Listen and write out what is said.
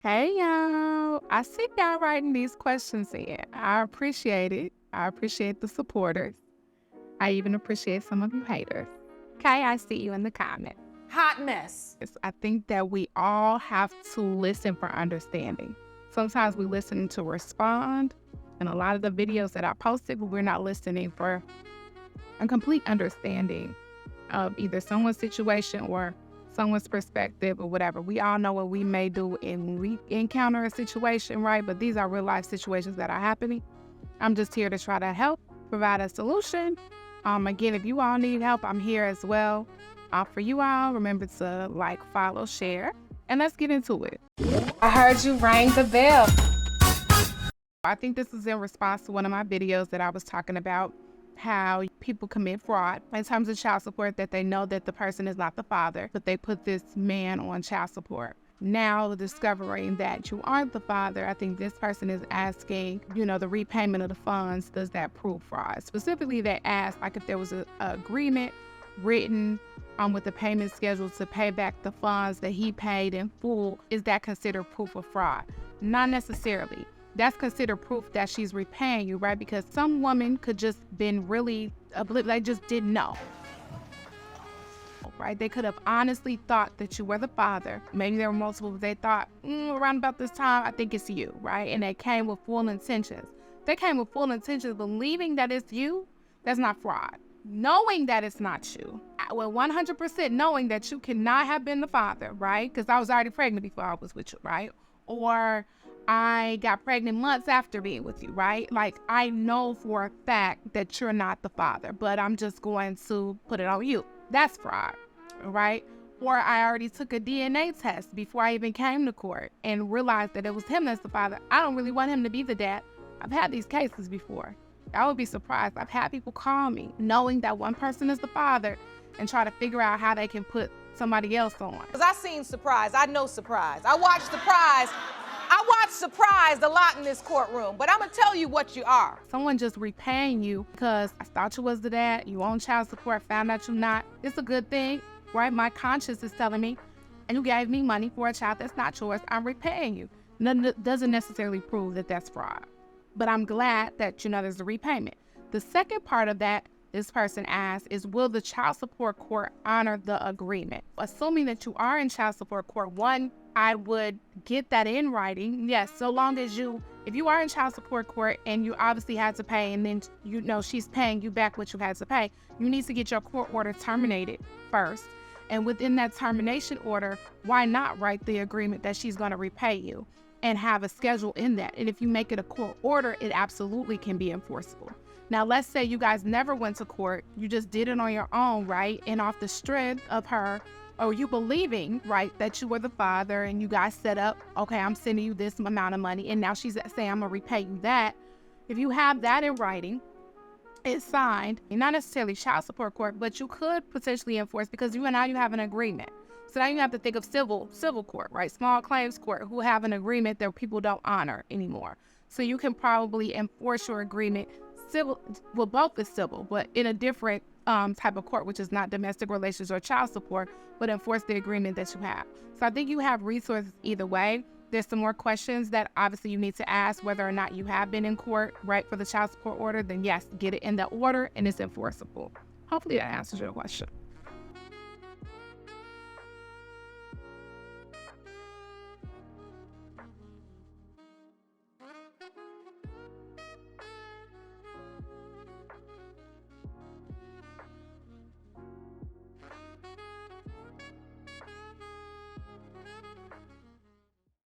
Hey y'all, I see y'all writing these questions in. I appreciate it. I appreciate the supporters. I even appreciate some of you haters. Okay, I see you in the comments. Hot mess. I think that we all have to listen for understanding. Sometimes we listen to respond, and a lot of the videos that I posted, but we're not listening for a complete understanding of either someone's situation or someone's perspective or whatever. We all know what we may do when we encounter a situation, right? But these are real life situations that are happening. I'm just here to try to help provide a solution. Again, if you all need help, I'm here as well. For you all, remember to like, follow, share, and let's get into it. I heard you rang the bell. I think this is in response to one of my videos that I was talking about how people commit fraud in terms of child support, that they know that the person is not the father, but they put this man on child support. Now discovering that you aren't the father, I think this person is asking, the repayment of the funds, does that prove fraud? Specifically, they asked like if there was an agreement written with the payment schedule to pay back the funds that he paid in full, is that considered proof of fraud? Not necessarily. That's considered proof that she's repaying you, right? Because some woman could just been really they just didn't know, right? They could have honestly thought that you were the father. Maybe there were multiple, but they thought, around about this time, I think it's you, right? And they came with full intentions. They came with full intentions, believing that it's you. That's not fraud. Knowing that it's not you, well, 100% knowing that you cannot have been the father, right? Because I was already pregnant before I was with you, right? Or I got pregnant months after being with you, right? Like, I know for a fact that you're not the father, but I'm just going to put it on you. That's fraud, right? Or I already took a DNA test before I even came to court and realized that it was him that's the father. I don't really want him to be the dad. I've had these cases before. I would be surprised. I've had people call me knowing that one person is the father and try to figure out how they can put somebody else on. Because I seen Surprise. I know Surprise. I watched Surprise a lot in this courtroom, but I'm going to tell you what you are. Someone just repaying you because I thought you was the dad, you own child support, found out you're not. It's a good thing, right? My conscience is telling me, and you gave me money for a child that's not yours, I'm repaying you. Doesn't necessarily prove that that's fraud. But I'm glad that, there's a repayment. The second part of that this person asked is, will the child support court honor the agreement? Assuming that you are in child support court, one, I would get that in writing. Yes, so long as if you are in child support court and you obviously had to pay, and then she's paying you back what you had to pay, you need to get your court order terminated first. And within that termination order, why not write the agreement that she's going to repay you and have a schedule in that? And if you make it a court order, it absolutely can be enforceable. Now, let's say you guys never went to court, you just did it on your own, right? And off the strength of her, or you believing, right, that you were the father, and you guys set up, okay, I'm sending you this amount of money, and now she's saying, I'm gonna repay you that. If you have that in writing, it's signed, not necessarily child support court, but you could potentially enforce, because now you have an agreement. So now you have to think of civil court, right? Small claims court, who have an agreement that people don't honor anymore. So you can probably enforce your agreement civil, well, both is civil, but in a different type of court, which is not domestic relations or child support, but enforce the agreement that you have. So I think you have resources either way. There's some more questions that obviously you need to ask, whether or not you have been in court, right, for the child support order. Then yes, get it in the order and it's enforceable. Hopefully that answers your question.